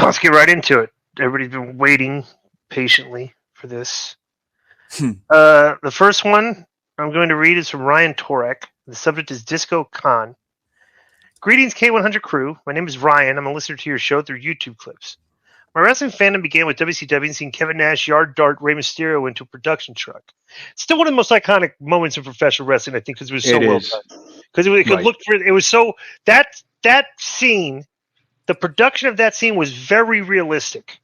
Let's get right into it. Everybody's been waiting patiently for this. The first one I'm going to read is from Ryan Torek. The subject is Disco Con. Greetings, K100 crew. My name is Ryan. I'm a listener to your show through YouTube clips. My wrestling fandom began with WCW and seeing Kevin Nash yard dart Rey Mysterio into a production truck. It's still one of the most iconic moments in professional wrestling, I think, because it was so well done. Because it could look, it was so that scene, the production of that scene was very realistic.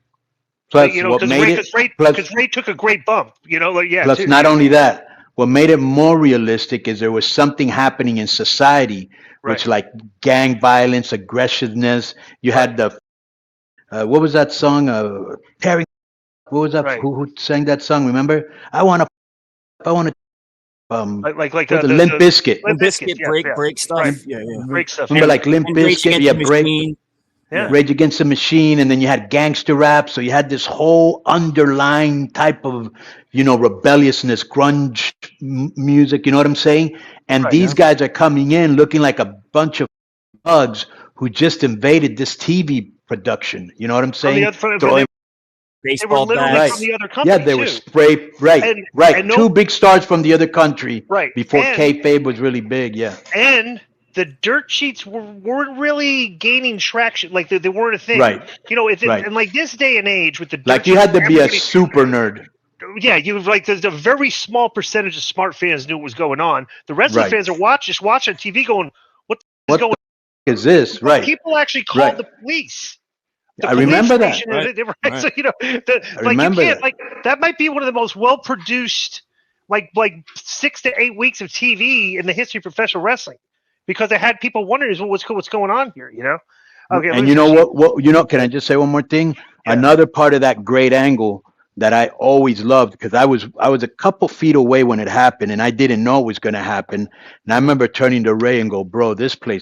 Plus, because Ray took a great bump, Plus, not only that, what made it more realistic is there was something happening in society, which like gang violence, aggressiveness. You had the what was that song? Terry. What was that? Who sang that song? Remember? I want to. Like the Limp Bizkit. Limp Bizkit, break stuff. Right. Yeah. Break stuff. Remember, like Limp Bizkit, Rage Against the Machine, and then you had gangster rap. So you had this whole underlying type of, rebelliousness, grunge music. You know what I'm saying? And these guys are coming in looking like a bunch of thugs who just invaded this TV production. You know what I'm saying? Baseball they were literally from the other country. Yeah, they were sprayed. Right. And two big stars from the other country. Right. Before kayfabe was really big. Yeah. And the dirt sheets weren't really gaining traction. Like they weren't a thing. Right. And like this day and age with the dirt like you had to be a super nerd. Yeah, you like there's a very small percentage of smart fans knew what was going on. The rest of the fans are just watching TV going, what is this? Right. People actually called the police. I remember that. So that might be one of the most well-produced, like 6 to 8 weeks of TV in the history of professional wrestling, because it had people wondering what's going on here. Okay. And you know what? Can I just say one more thing? Yeah. Another part of that great angle that I always loved, because I was a couple feet away when it happened, and I didn't know it was going to happen. And I remember turning to Ray and go, "Bro, this place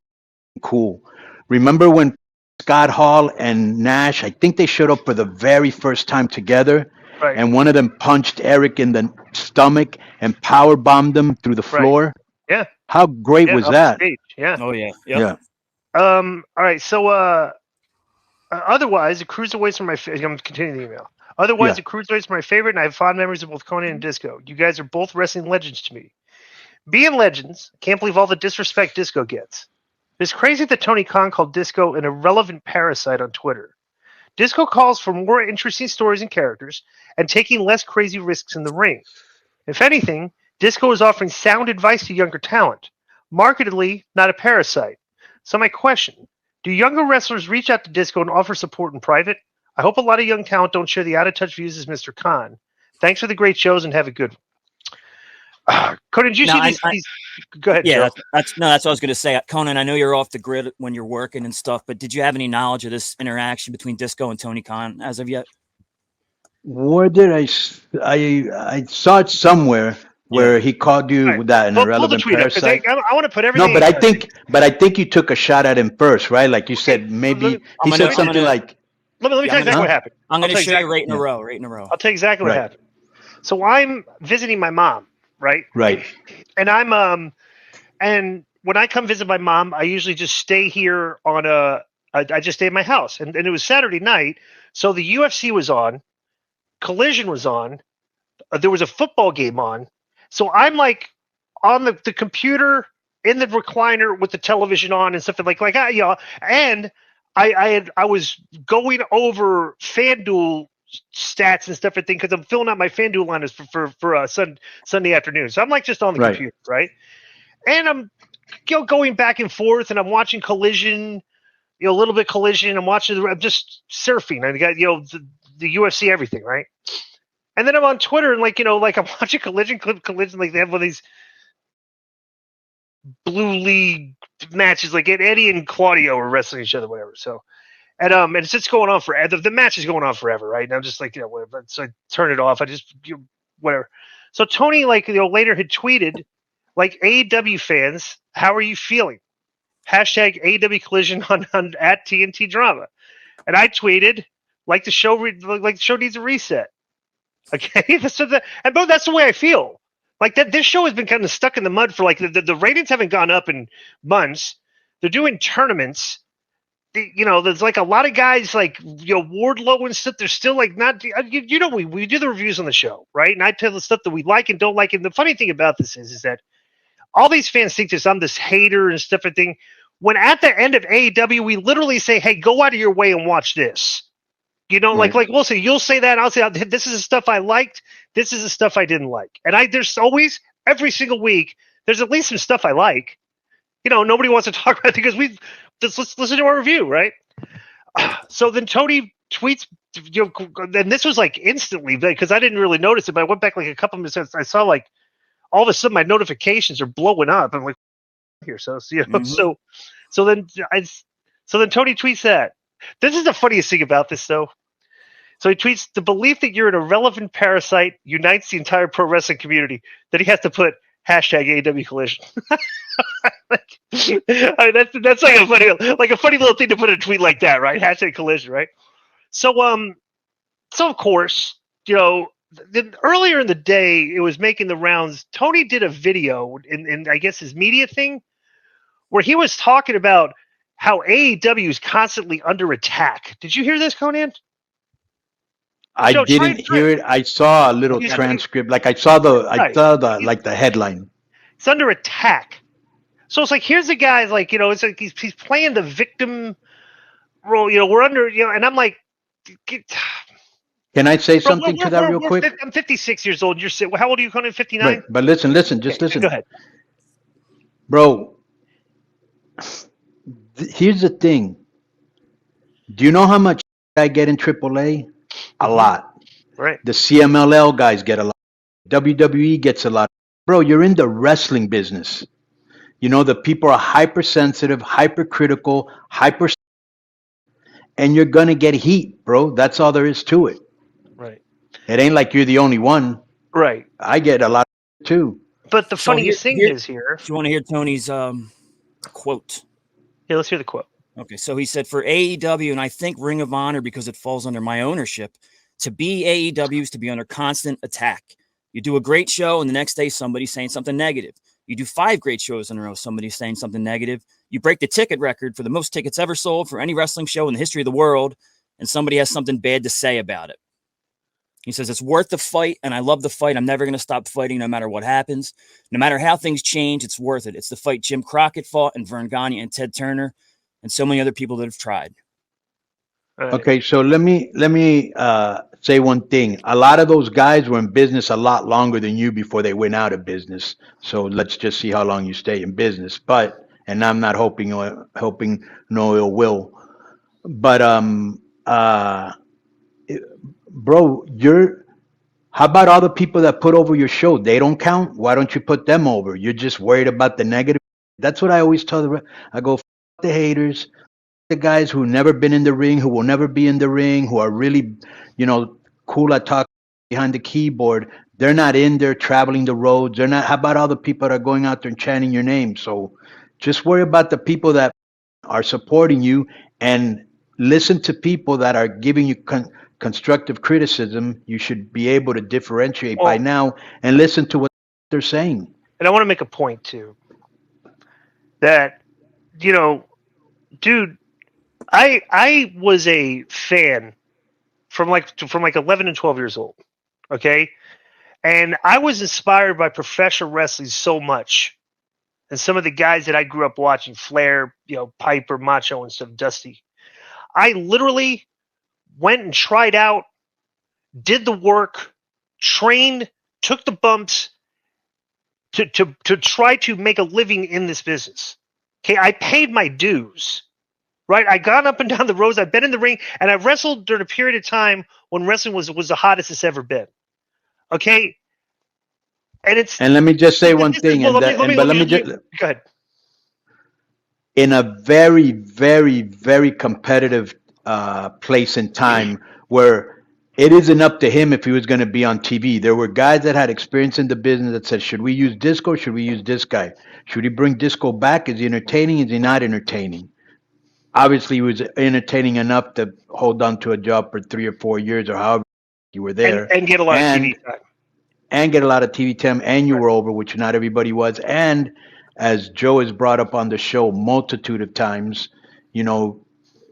is cool." Remember when Scott Hall and Nash, I think they showed up for the very first time together, and one of them punched Eric in the stomach and power bombed him through the floor. Yeah. How great was that? Yeah. Oh yeah. Yeah. All right. So, otherwise, the cruiserweights are my. I'm continuing the email. Otherwise, the cruiserweights are my favorite, and I have fond memories of both Conan and Disco. You guys are both wrestling legends to me. Being legends, can't believe all the disrespect Disco gets. It's crazy that Tony Khan called Disco an irrelevant parasite on Twitter. Disco calls for more interesting stories and characters and taking less crazy risks in the ring. If anything, Disco is offering sound advice to younger talent. Markedly, not a parasite. So my question, do younger wrestlers reach out to Disco and offer support in private? I hope a lot of young talent don't share the out-of-touch views as Mr. Khan. Thanks for the great shows and have a good one. Conan, did you see these? Go ahead. Yeah, that's what I was going to say. Conan, I know you're off the grid when you're working and stuff, but did you have any knowledge of this interaction between Disco and Tony Khan as of yet? Where did I saw it somewhere where he called you with that an irrelevant parasite. I want to put everything. No, but I think you took a shot at him first, right? Like you said, maybe he said something like. Let me tell you exactly what happened. I'm going to show you right in a row. I'll tell you exactly what happened. So I'm visiting my mom. Right. And I'm and when I come visit my mom, I usually just stay here I just stay at my house. And it was Saturday night, so the UFC was on, Collision was on, there was a football game on. So I'm like on the computer in the recliner with the television on and stuff and I was going over FanDuel stats and stuff, I think, because I'm filling out my FanDuel lineups for Sunday afternoon. So I'm like just on the computer, right? And I'm going back and forth, and I'm watching Collision, a little bit Collision. I'm just surfing. I got the UFC, everything, right? And then I'm on Twitter, and I'm watching Collision, like they have one of these Blue League matches, like Eddie and Claudio are wrestling each other, whatever. So. And it's just going on forever. The match is going on forever, right? And I'm just like, whatever. So I turn it off. I just, whatever. So Tony, later had tweeted, AEW fans, how are you feeling? Hashtag AEW Collision on at TNT Drama. And I tweeted, the show needs a reset. Okay, that's the way I feel. This show has been kind of stuck in the mud for the ratings haven't gone up in months. They're doing tournaments. there's like a lot of guys like Wardlow and stuff. They're still like not. We do the reviews on the show, right? And I tell the stuff that we like and don't like. And the funny thing about this is that all these fans think I'm this hater and stuff and thing. When at the end of AEW, we literally say, "Hey, go out of your way and watch this." Like we'll say, you'll say that, I'll say, "This is the stuff I liked. This is the stuff I didn't like." And there's always every single week, there's at least some stuff I like. Nobody wants to talk about it because let's listen to our review, right? So then Tony tweets, and this was like instantly because I didn't really notice it, but I went back like a couple minutes. I saw like all of a sudden my notifications are blowing up. I'm like, here, so so then Tony tweets that. This is the funniest thing about this, though. So he tweets, "The belief that you're an irrelevant parasite unites the entire pro wrestling community." Then he has to put hashtag AEW Collision. That's like a funny little thing to put in a tweet like that, right? Hashtag Collision, right? So of course, earlier in the day, it was making the rounds. Tony did a video in I guess his media thing where he was talking about how AEW is constantly under attack. Did you hear this, Conan? I didn't hear it. I saw a little transcript. Like I saw the headline. It's under attack. So it's like, here's a guy, like, it's like he's playing the victim role. We're under, and I'm like, can I say something to that real quick? I'm 56 years old. How old are you, Conan? 59? Right. But listen, listen. Go ahead. Bro, here's the thing. Do you know how much I get in AAA? A lot. Right. The CMLL guys get a lot. WWE gets a lot. Bro, you're in the wrestling business. The people are hypersensitive, hypercritical, and you're going to get heat, bro. That's all there is to it. Right. It ain't like you're the only one. Right. I get a lot too. But the funniest thing is here. Do you want to hear Tony's quote? Yeah, let's hear the quote. Okay, so he said, "For AEW, and I think Ring of Honor, because it falls under my ownership, to be AEW is to be under constant attack. You do a great show, and the next day somebody's saying something negative. You do 5 great shows in a row, somebody's saying something negative. You break the ticket record for the most tickets ever sold for any wrestling show in the history of the world, and somebody has something bad to say about it." He says, "It's worth the fight, and I love the fight. I'm never going to stop fighting no matter what happens. No matter how things change, it's worth it. It's the fight Jim Crockett fought, and Vern Gagne and Ted Turner, and so many other people that have tried." Right. Okay, so let me say one thing. A lot of those guys were in business a lot longer than you before they went out of business. So let's just see how long you stay in business. And I'm not hoping no ill will. But bro, how about all the people that put over your show? They don't count. Why don't you put them over? You're just worried about the negative. That's what I always tell I go, the haters, the guys who never been in the ring, who will never be in the ring, who are really, cool at talking behind the keyboard. They're not in there traveling the roads. They're not. How about all the people that are going out there and chanting your name? So just worry about the people that are supporting you and listen to people that are giving you constructive criticism. You should be able to differentiate by now and listen to what they're saying. And I want to make a point too, that, dude, I was a fan from like 11 and 12 years old. Okay. And I was inspired by professional wrestling so much. And some of the guys that I grew up watching, Flair, Piper, Macho and stuff, Dusty. I literally went and tried out, did the work, trained, took the bumps to try to make a living in this business. Okay, I paid my dues, right? I got up and down the roads. I've been in the ring, and I wrestled during a period of time when wrestling was the hottest it's ever been. Okay, and let me just say one thing. Go ahead. In a very, very, very competitive place and time where it isn't up to him if he was going to be on TV. There were guys that had experience in the business that said, should we use Disco? Should we use this guy? Should he bring Disco back? Is he entertaining? Is he not entertaining? Obviously, he was entertaining enough to hold on to a job for 3 or 4 years or however you were there. And get a lot of TV time. And get a lot of TV time. And you were over, which not everybody was. And as Joe has brought up on the show multitude of times,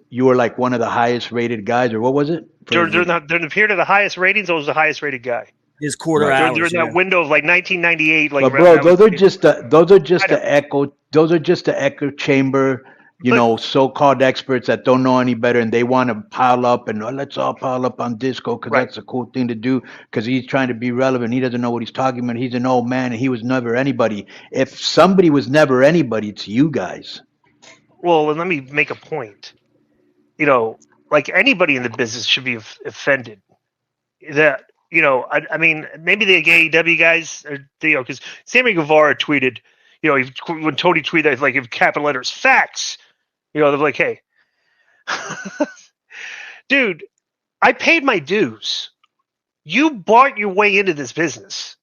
you were like one of the highest rated guys, or what was it? During the period of the highest ratings, I was the highest rated guy. His quarter hours. During that window of like 1998, like. But bro, those are just the echo chamber. So-called experts that don't know any better, and they want to pile up and let's all pile up on Disco because that's a cool thing to do because he's trying to be relevant. He doesn't know what he's talking about. He's an old man and he was never anybody. If somebody was never anybody, it's you guys. Well, and let me make a point. Like anybody in the business should be offended that, I mean, maybe the AEW guys are, because Sammy Guevara tweeted, when Tony tweeted, like, if capital letters facts, they're like, hey, dude, I paid my dues. You bought your way into this business,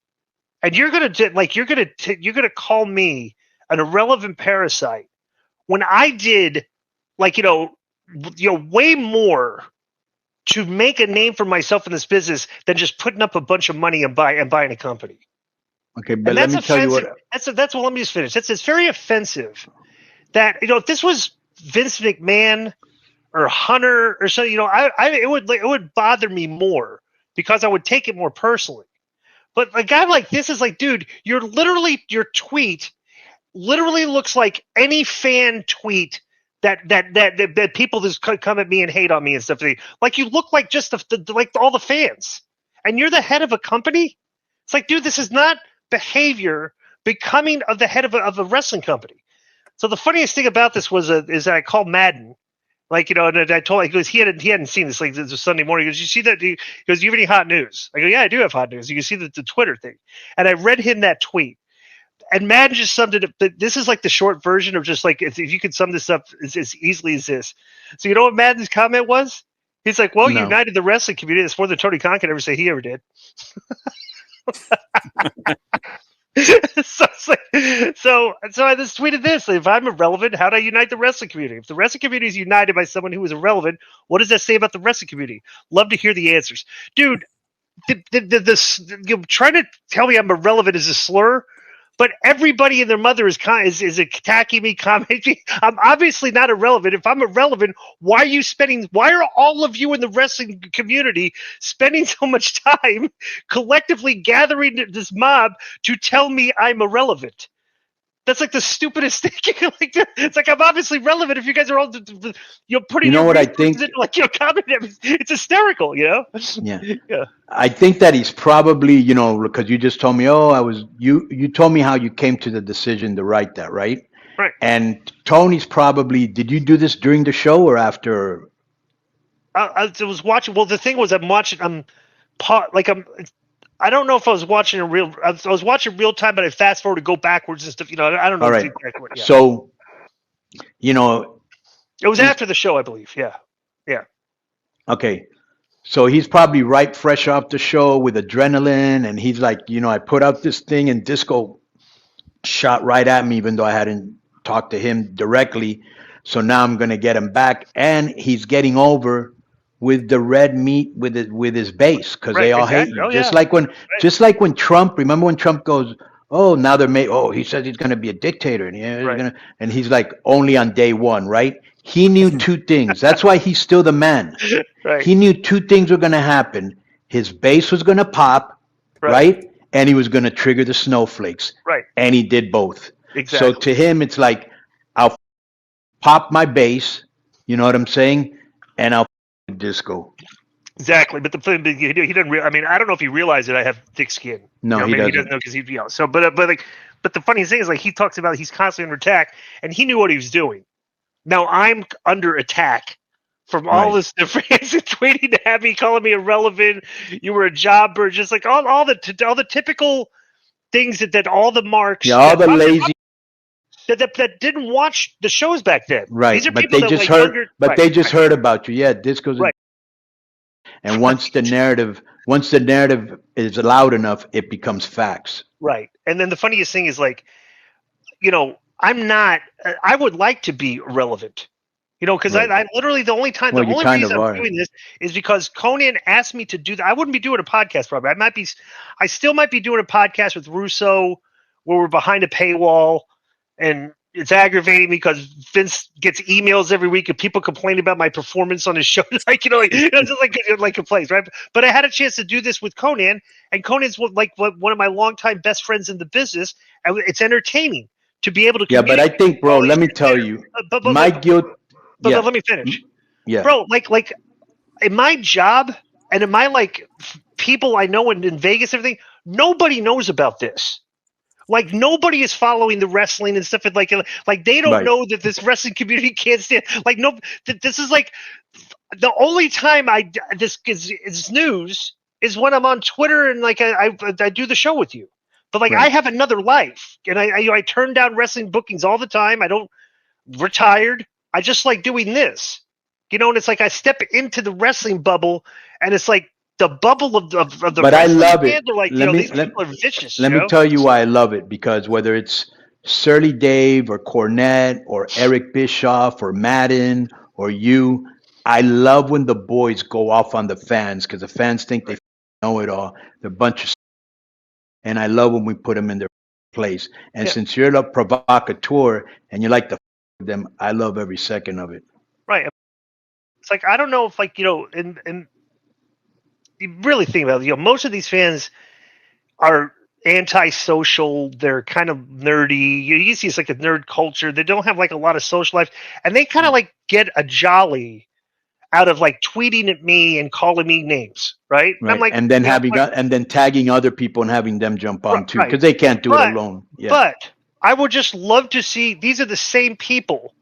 and you're gonna call me an irrelevant parasite when I did, like, way more to make a name for myself in this business than just putting up a bunch of money and buying a company. Okay, but let me tell you what. That's let me just finish. It's very offensive that if this was Vince McMahon or Hunter or something, it would bother me more because I would take it more personally. But a guy like this is like, dude, your tweet literally looks like any fan tweet that people just come at me and hate on me and stuff. Like, you look like just like all the fans, and you're the head of a company. It's like, dude, this is not behavior becoming of the head of a wrestling company. So the funniest thing about this is that I called Madden, like, and I told him, because he hadn't seen this, like, this was Sunday morning. He goes, you see that? He goes, you have any hot news? I go, yeah, I do have hot news. You can see the Twitter thing, and I read him that tweet. And Madden just summed it up. This is like the short version of just like, if you could sum this up as easily as this. So you know what Madden's comment was? He's like, well, united the wrestling community. That's more than Tony Khan could ever say he ever did. So I just tweeted this. If I'm irrelevant, how do I unite the wrestling community? If the wrestling community is united by someone who is irrelevant, what does that say about the wrestling community? Love to hear the answers. Dude, you're trying to tell me I'm irrelevant is a slur? But everybody and their mother is attacking me, commenting. I'm obviously not irrelevant. If I'm irrelevant, why are all of you in the wrestling community spending so much time collectively gathering this mob to tell me I'm irrelevant? That's like the stupidest thing. It's like, I'm obviously relevant if you guys are all putting. You know what I think? Commenting. It's hysterical. Yeah. I think that he's probably, because you just told me, you told me how you came to the decision to write that, right? Right. And Tony's probably. Did you do this during the show or after? I was watching. Well, the thing was, I'm watching. I don't know if I was watching I was watching real time, but I fast forward to go backwards and stuff. I don't know. All right. So, it was after the show, I believe. Yeah. Yeah. Okay. So he's probably fresh off the show with adrenaline, and he's like, I put out this thing, and Disco shot right at me, even though I hadn't talked to him directly. So now I'm gonna get him back, and he's getting over with the red meat with his base because they all hate you. Just like when Trump. Remember when Trump goes, now they're he says he's going to be a dictator, and and he's like only on day one, right? He knew two things. That's why he's still the man. Right. He knew two things were going to happen. His base was going to pop, right? And he was going to trigger the snowflakes, right? And he did both. Exactly. So to him, it's like, I'll pop my base. You know what I'm saying? And I'll Disco. Exactly, but the thing he doesn't. I mean, I don't know if he realized that I have thick skin. No, he doesn't know because he. So, but the funny thing is, like, he talks about he's constantly under attack, and he knew what he was doing. Now I'm under attack from all this different tweeting at me, calling me irrelevant. You were a jobber, just like all the typical things that all the marks. Yeah, all the lazy. That didn't watch the shows back then. Right, These are but they just heard. But they just heard about you. Yeah, Disco's. Right. And once the narrative is loud enough, it becomes facts. Right. And then the funniest thing is, like, I'm not. I would like to be relevant. Because I literally the only reason I'm doing this is because Conan asked me to do that. I wouldn't be doing a podcast probably. I still might be doing a podcast with Russo where we're behind a paywall. And it's aggravating me because Vince gets emails every week of people complaining about my performance on his show. Like, it's just like complaints, right? But I had a chance to do this with Conan, and Conan's one of my longtime best friends in the business, and it's entertaining to be able to. Yeah, but I think, bro, let me tell you, my guilt. But let me finish. Yeah, bro, like in my job and in my people I know in Vegas, everything, nobody knows about this. Like, nobody is following the wrestling and stuff. Like they don't know that this wrestling community can't stand. Like, no, this is like the only time this is news is when I'm on Twitter and like I do the show with you. But like I have another life, and I turn down wrestling bookings all the time. I don't retired. I just like doing this, and it's like I step into the wrestling bubble, and it's like the bubble of the. But I love it. Like, these people are vicious. Let me tell you why I love it, because whether it's Surly Dave or Cornette or Eric Bischoff or Madden or you, I love when the boys go off on the fans, because the fans think they know it all. They're a bunch of, and I love when we put them in their place. And since you're a provocateur and you like to them, I love every second of it. Right. It's like, I don't know if and you really think about it, most of these fans are antisocial. They're kind of nerdy. You see it's like a nerd culture. They don't have like a lot of social life, and they kind of like get a jolly out of like tweeting at me and calling me names, right? And I'm like, and then and then tagging other people and having them jump on too, because they can't do it alone. Yeah. But I would just love to see, these are the same people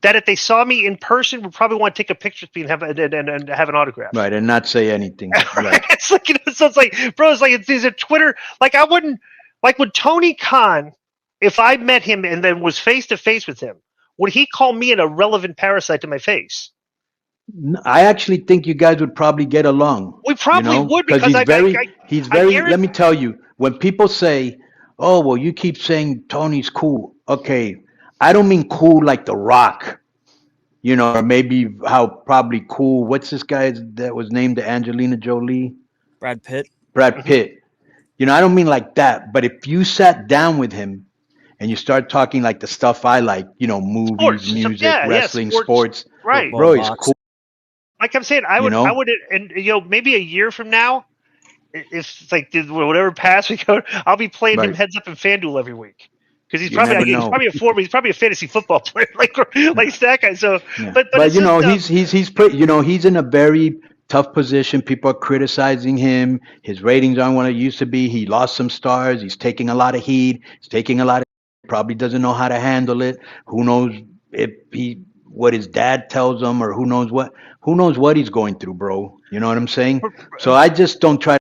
that if they saw me in person would probably want to take a picture with me and have an autograph. Right, and not say anything. Right. It's like, so it's like, bro, it's like these are Twitter. Like, I wouldn't, like with Tony Khan, if I met him and then was face to face with him, would he call me an irrelevant parasite to my face? I actually think you guys would probably get along. We probably would, because he's very. Let me tell you, when people say, "Oh, well, you keep saying Tony's cool," okay. I don't mean cool like The Rock, or maybe how probably cool. What's this guy that was named to Angelina Jolie? Brad Pitt. Brad Pitt. I don't mean like that. But if you sat down with him and you start talking like the stuff I like, movies, sports, music, wrestling, sports, right? Bro, he's cool. Like I'm saying, I would, and maybe a year from now, if like whatever pass we go, I'll be playing him heads up in FanDuel every week. Because he's probably a fantasy football player like that guy. So, but he's in a very tough position. People are criticizing him. His ratings aren't what it used to be. He lost some stars. He's taking a lot of heat. Probably doesn't know how to handle it. Who knows what his dad tells him, or who knows what he's going through, bro. You know what I'm saying? So I just don't try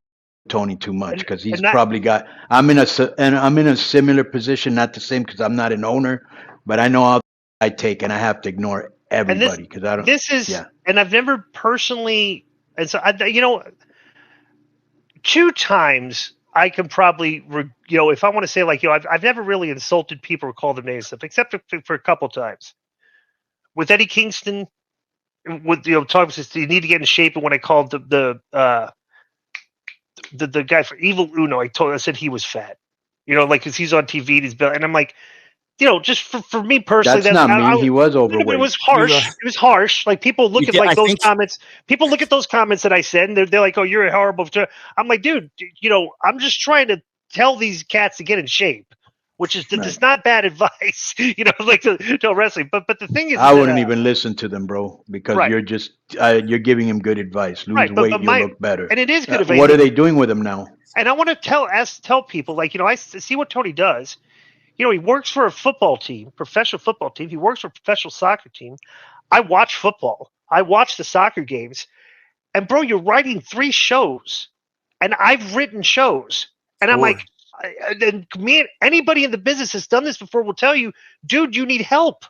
Tony too much, because he's probably got. I'm in a similar position, not the same because I'm not an owner, but I know how I take, and I have to ignore everybody because I don't. This is, and I've never personally, and so 2 times I can probably, if I want to say like I've never really insulted people or called them names stuff, except for a couple times with Eddie Kingston. With talking about you need to get in shape, and when I called the guy for Evil Uno, I said he was fat, because he's on TV, and I'm like, just for me personally, that's not me. He was overweight. It was harsh. It was harsh. Like, people look at those comments. People look at those comments that I said, and they're like, "Oh, you're a horrible." I'm like, dude, I'm just trying to tell these cats to get in shape, which is it's not bad advice, like to wrestling. But the thing is, I wouldn't even listen to them, bro, because you're just you're giving him good advice. Lose weight, you'll look better. And it is good advice. What are they doing with him now? And I want to tell people, I see what Tony does. He works for a football team, professional football team. He works for a professional soccer team. I watch football. I watch the soccer games. And, bro, you're writing 3 shows. And I've written shows. And I'm like, anybody in the business has done this before will tell you, dude, you need help.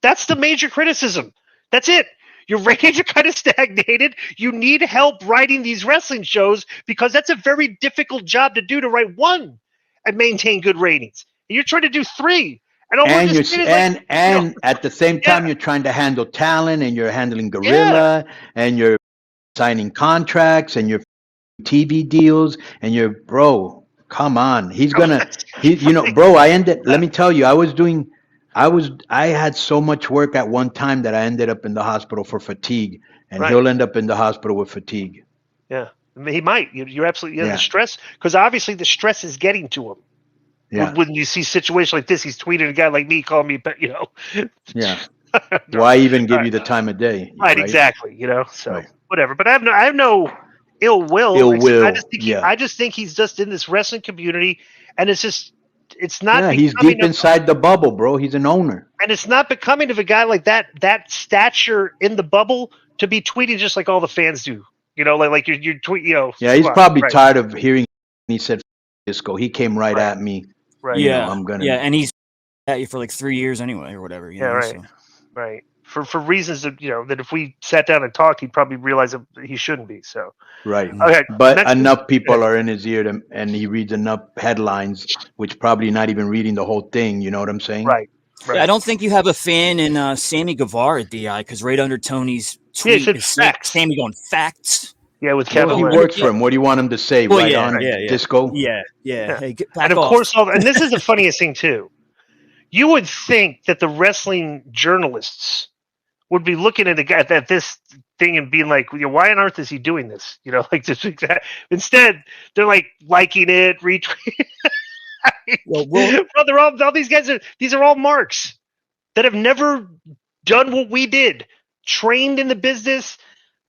That's the major criticism. That's it. Your ratings are kind of stagnated. You need help writing these wrestling shows, because that's a very difficult job to do, to write 1 and maintain good ratings. And you're trying to do 3. And at the same time, you're trying to handle talent, and you're handling Gorilla, and you're signing contracts, and you're TV deals, and you're, bro, come on. He's gonna, bro, let me tell you, I I had so much work at one time that I ended up in the hospital for fatigue, and he'll end up in the hospital with fatigue. Yeah, I mean, he might. You're absolutely the stress, because obviously the stress is getting to him. Yeah. When you see situations like this, he's tweeting a guy like me, calling me, Yeah. Why even give you the time of day? Right, exactly. So whatever. But I have no ill will. I just think he's just in this wrestling community, and it's not. Yeah, he's deep inside the bubble, bro. He's an owner, and it's not becoming of a guy like that stature in the bubble to be tweeting just like all the fans do. Like you tweet. Yeah, he's probably tired of hearing. He said, "Disco." He came right at me. Right. Yeah. I'm gonna. Yeah, and he's at you for like 3 years anyway, or whatever. Right. For reasons that that if we sat down and talked, he'd probably realize that he shouldn't be. So. Right. Okay. But enough people are in his ear, and he reads enough headlines, which probably not even reading the whole thing. You know what I'm saying? Right. Yeah, I don't think you have a fan in Sammy Guevara at DI, because right under Tony's tweet is Sammy going facts. Yeah, with capital. He works for him. What do you want him to say? Disco. Yeah. Hey, and of course, and this is the funniest thing too. You would think that the wrestling journalists would be looking at this thing and being like, why on earth is he doing this? Like this. Instead, they're like liking it, retweeting. They're all these guys these are all marks that have never done what we did, trained in the business,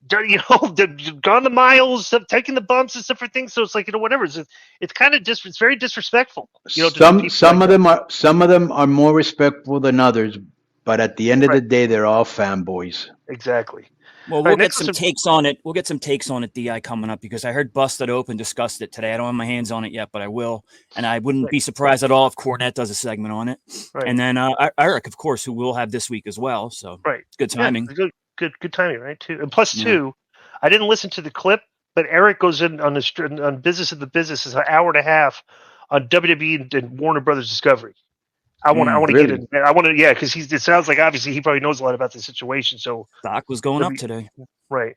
gone the miles, taking the bumps and stuff for things. So it's like, whatever. It's kind of it's very disrespectful. Some of them are more respectful than others, but at the end of the day, they're all fanboys. Exactly. Well, we'll get some takes on it. We'll get some takes on it, DI, coming up, because I heard Busted Open discussed it today. I don't have my hands on it yet, but I will. And I wouldn't be surprised at all if Cornette does a segment on it. Right. And then Eric, of course, who we'll have this week as well. So it's good timing. Yeah, good timing, right? Too. And plus two, I didn't listen to the clip, but Eric goes in on Business of the Business is an hour and a half on WWE and Warner Brothers Discovery. I want to get in. I want to, because it sounds like obviously he probably knows a lot about the situation. So stock was going up today, right?